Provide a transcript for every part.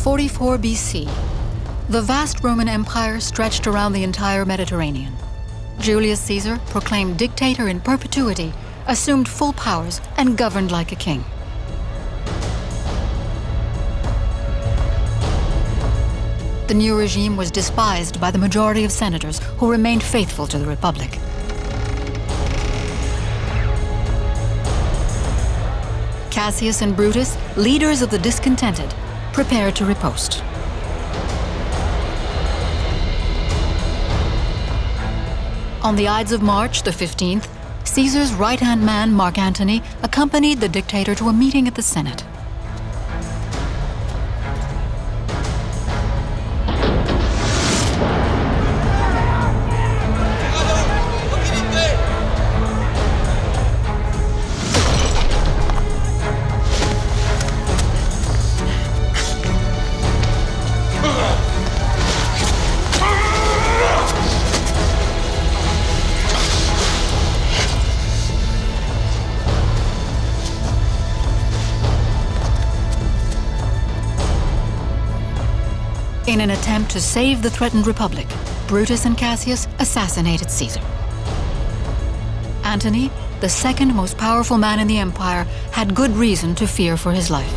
44 BC, the vast Roman Empire stretched around the entire Mediterranean. Julius Caesar, proclaimed dictator in perpetuity, assumed full powers and governed like a king. The new regime was despised by the majority of senators who remained faithful to the Republic. Cassius and Brutus, leaders of the discontented, prepared to riposte. On the Ides of March, the 15th, Caesar's right-hand man, Mark Antony, accompanied the dictator to a meeting at the Senate. In an attempt to save the threatened Republic, Brutus and Cassius assassinated Caesar. Antony, the second most powerful man in the empire, had good reason to fear for his life.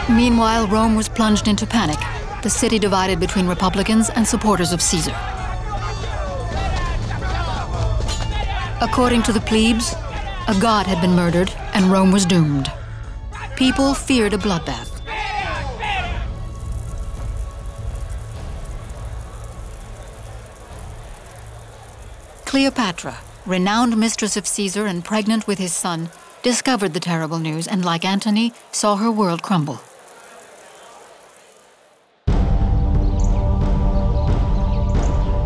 Meanwhile, Rome was plunged into panic, the city divided between Republicans and supporters of Caesar. According to the plebes, a god had been murdered and Rome was doomed. People feared a bloodbath. Cleopatra, renowned mistress of Caesar and pregnant with his son, discovered the terrible news and, like Antony, saw her world crumble.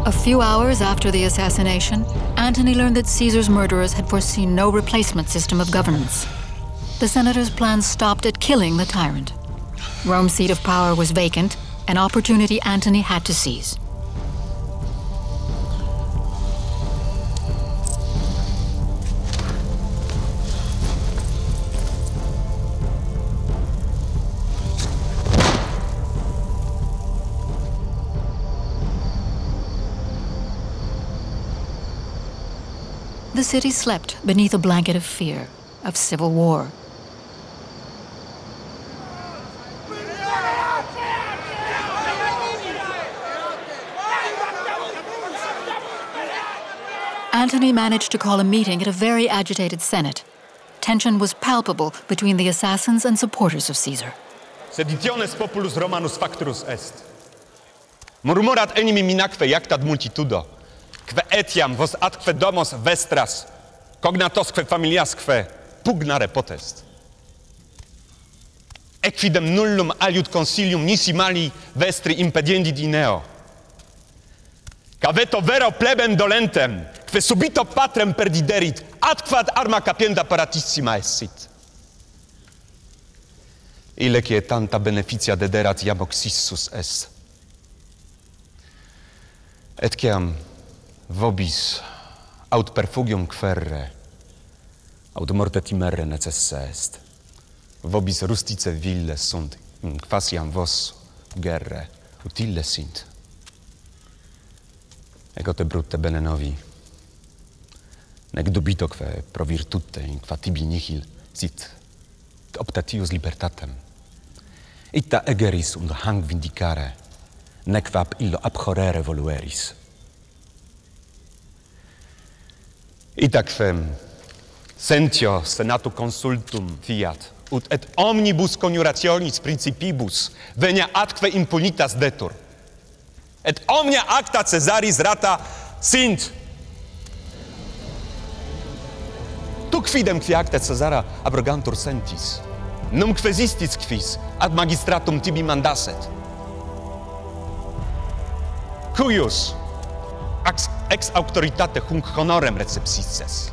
A few hours after the assassination, Antony learned that Caesar's murderers had foreseen no replacement system of governance. The senators' plans stopped at killing the tyrant. Rome's seat of power was vacant, an opportunity Antony had to seize. The city slept beneath a blanket of fear, of civil war. Antony managed to call a meeting at a very agitated Senate. Tension was palpable between the assassins and supporters of Caesar. Seditiones populus Romanus facturus est. Murmurat enim minaque jactat multitudo. Que etiam vos atque domos vestras, cognatosque familiasque pugnare potest. Equidem nullum aliud consilium nisi mali vestri impediendit ineo. Caveto vero plebem dolentem, que subito patrem perdiderit, atquad arma capienda paratissima essit. Ile che tanta beneficia dederat iam oxissus est. Et ciam vobis aut perfugium querre, aut morte timere necesse est. Vobis rustice ville sunt, in quasiam vos guerre utile sint. Ego te brutte bene novi, nec dubitoque pro virtute in qua tibi nihil sit optatius libertatem. Ita egeris und hang vindicare, nequam illo abhorrere volueris. Itacquem sentio senatu consultum fiat, ut et omnibus coniurationis principibus venia atque impunitas detur. Et omnia acta Caesaris rata sint. Tu quidem qui acta Caesara abrogantur sentis, num quesistis quis ad magistratum tibi mandasset. Cuius ex auctoritate hunc honorem recepsisses.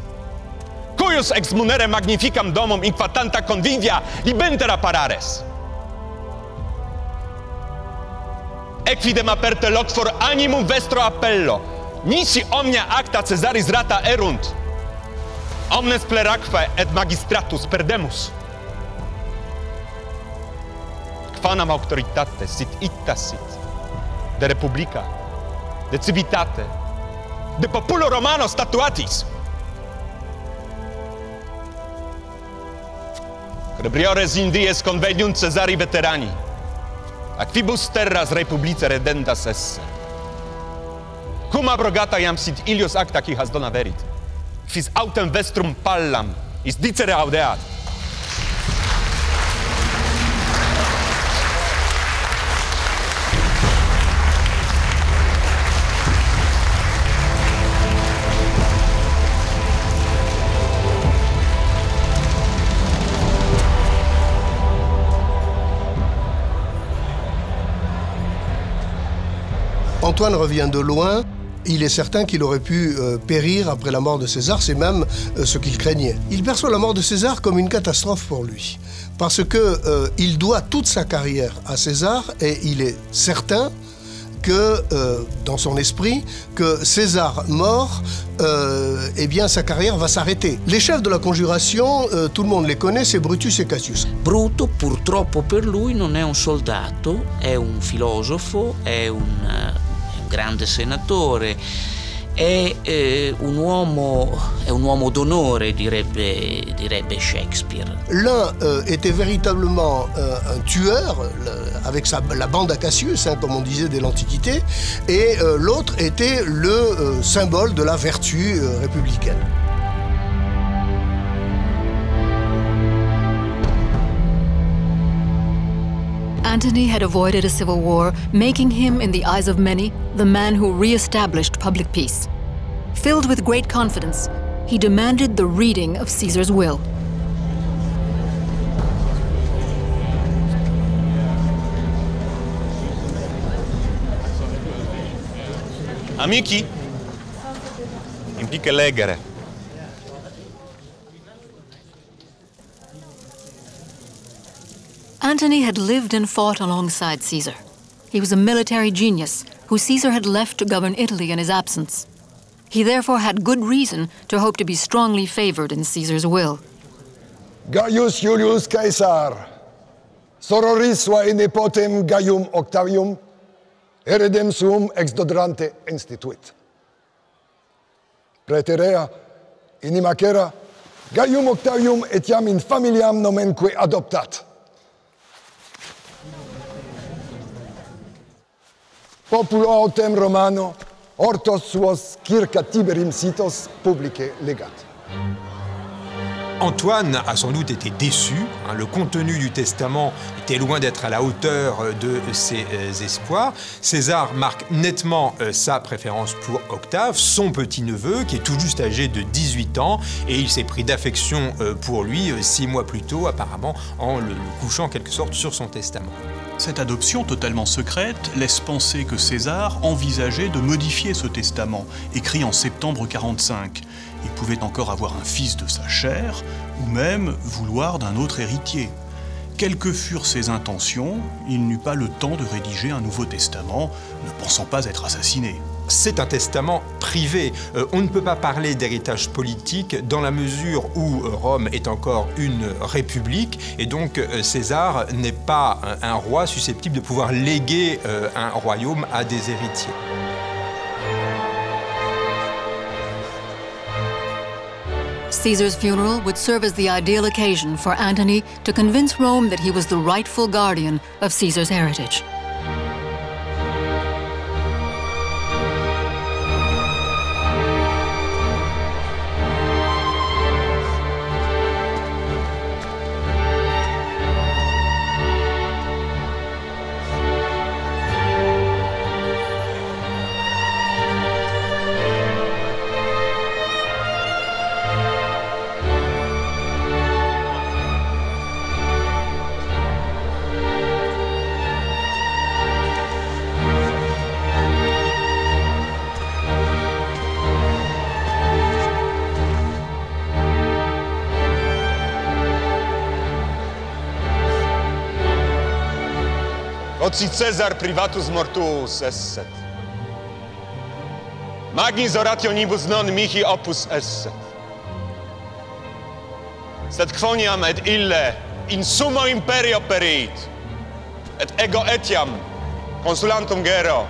Cuius ex munere magnificam domum in qua tanta convivia libenter apparares. Equidem aperte loquor animum vestro appello, nisi omnia acta Caesaris rata erunt. Omnes pleraque et magistratus perdemus. fanam auctoritate, sit ita sit, de republica, de civitate, de populo romano statuatis. Crebriores indies conveniunt Caesari veterani, acquibus terras republice redendas esse. Cum abrogata iam sit ilius acta qui has dona verit, quis autem vestrum pallam is dicere audeat. Antoine revient de loin. Il est certain qu'il aurait pu périr après la mort de César, c'est même ce qu'il craignait. Il perçoit la mort de César comme une catastrophe pour lui, parce qu'il doit toute sa carrière à César et il est certain que, dans son esprit, que César mort, eh bien sa carrière va s'arrêter. Les chefs de la conjuration, tout le monde les connaît, c'est Brutus et Cassius. Bruto, purtroppo per lui, non è un soldato, è un filosofo, è un grande senatore, è un uomo d'onore, direbbe Shakespeare. L'un était véritablement un tueur, avec la bande à Cassius, hein, comme on disait dès l'Antiquité, et l'autre était le symbole de la vertu républicaine. Antony had avoided a civil war, making him, in the eyes of many, the man who re-established public peace. Filled with great confidence, he demanded the reading of Caesar's will. Amici, implica leggere. Antony had lived and fought alongside Caesar. He was a military genius who Caesar had left to govern Italy in his absence. He therefore had good reason to hope to be strongly favored in Caesar's will. Gaius Julius Caesar, sororis suae nepotem Gaium Octavium, heredem suum ex dodrante instituit. Praeterea, in imacera, Gaium Octavium etiam in familiam nomenque adoptat. Populo autem Romano, hortos suos circa Tiberim sitos publicae legat. Antoine a sans doute été déçu. Le contenu du testament était loin d'être à la hauteur de ses espoirs. César marque nettement sa préférence pour Octave, son petit-neveu, qui est tout juste âgé de 18 ans, et il s'est pris d'affection pour lui 6 mois plus tôt, apparemment, en le couchant en quelque sorte sur son testament. Cette adoption totalement secrète laisse penser que César envisageait de modifier ce testament, écrit en septembre 45. Il pouvait encore avoir un fils de sa chair, ou même vouloir d'un autre héritier. Quelles que furent ses intentions, il n'eut pas le temps de rédiger un Nouveau Testament, ne pensant pas être assassiné. C'est un testament privé. On ne peut pas parler d'héritage politique dans la mesure où Rome est encore une république et donc César n'est pas un roi susceptible de pouvoir léguer un royaume à des héritiers. Caesar's funeral would serve as the ideal occasion for Antony to convince Rome that he was the rightful guardian of Caesar's heritage. Quod Caesar privatus mortuus esset. Magnis orationibus non mihi opus esset. Sed quoniam et ille in summo imperio perit, et ego etiam consulantum gero.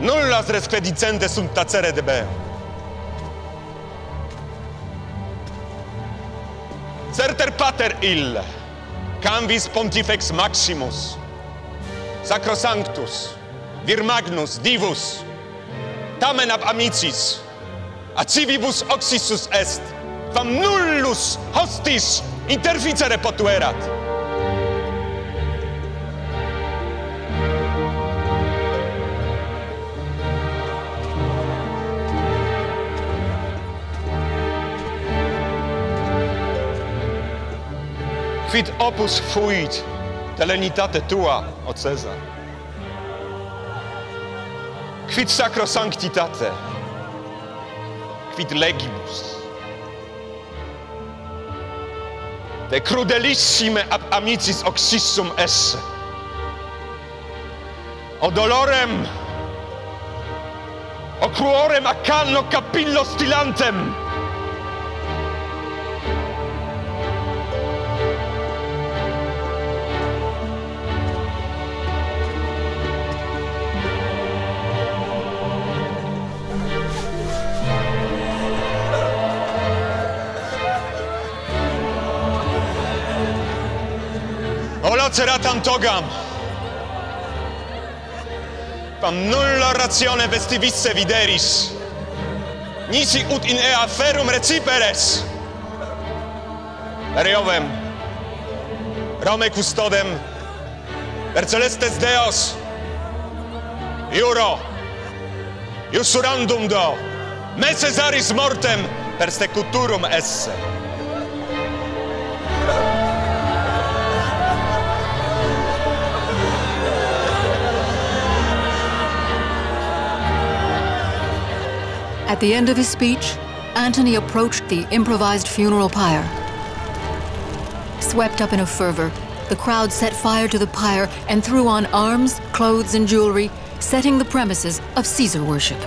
Nullas rescredicente sunt tacere debeo. Certer pater ille, canvis pontifex maximus, sacrosanctus, vir magnus divus, tamen ab amicis, a civibus oxissus est, quam nullus hostis interficere potuerat. Quid opus fuit de lenitate tua, o Caesar? Quid sacrosanctitate? Quid legibus? De crudelissime ab amicis oxissum esse. O dolorem, o cruorem a canno capillo stilantem. Laceratam togam, quam nulla ratione vestivisse videris, nisi ut in ea ferum reciperes. Per Iovem, Rome custodem, per celestes Deos, iuro, iusurandum do, me Caesaris mortem persecuturum esse. At the end of his speech, Antony approached the improvised funeral pyre. Swept up in a fervor, the crowd set fire to the pyre and threw on arms, clothes, and jewelry, setting the premises of Caesar worship.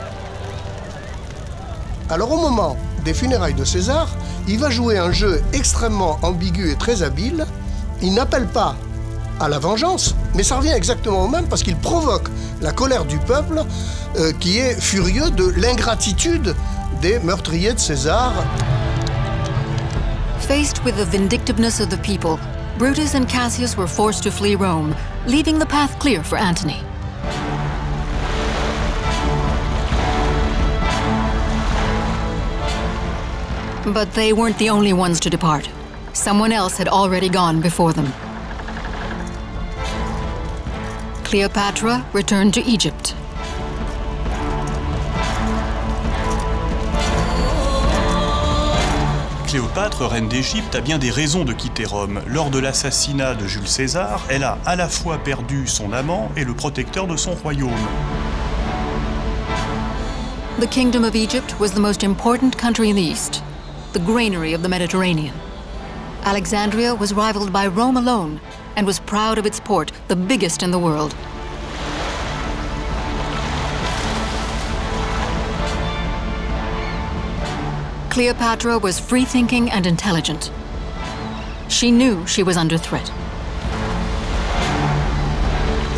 Alors au moment des funérailles de César, il va jouer un jeu extrêmement ambigu et très habile. Il n'appelle pas à la vengeance, mais ça revient exactement au même parce qu'il provoque la colère du peuple qui est furieux de l'ingratitude des meurtriers de César. Faced with the vindictiveness of the people, Brutus and Cassius were forced to flee Rome, leaving the path clear for Antony. But they weren't the only ones to depart. Someone else had already gone before them. Cleopatra returned to Egypt. Cléopâtre, reine d'Égypte, a bien des raisons de quitter Rome. Lors de l'assassinat de Jules César, elle a à la fois perdu son amant et le protecteur de son royaume. The Kingdom of Egypt was the most important country in the East, the granary of the Mediterranean. Alexandria was rivaled by Rome alone and was proud of its port, the biggest in the world. Cleopatra was free-thinking and intelligent. She knew she was under threat.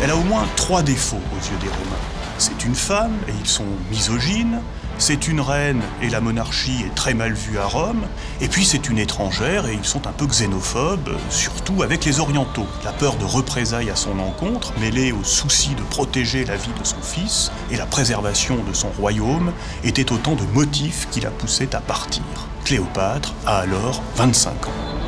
Elle a au moins 3 défauts aux yeux des Romains. C'est une femme, et ils sont misogynes. C'est une reine, et la monarchie est très mal vue à Rome. Et puis c'est une étrangère, et ils sont un peu xénophobes, surtout avec les Orientaux. La peur de représailles à son encontre, mêlée au souci de protéger la vie de son fils et la préservation de son royaume, étaient autant de motifs qui la poussaient à partir. Cléopâtre a alors 25 ans.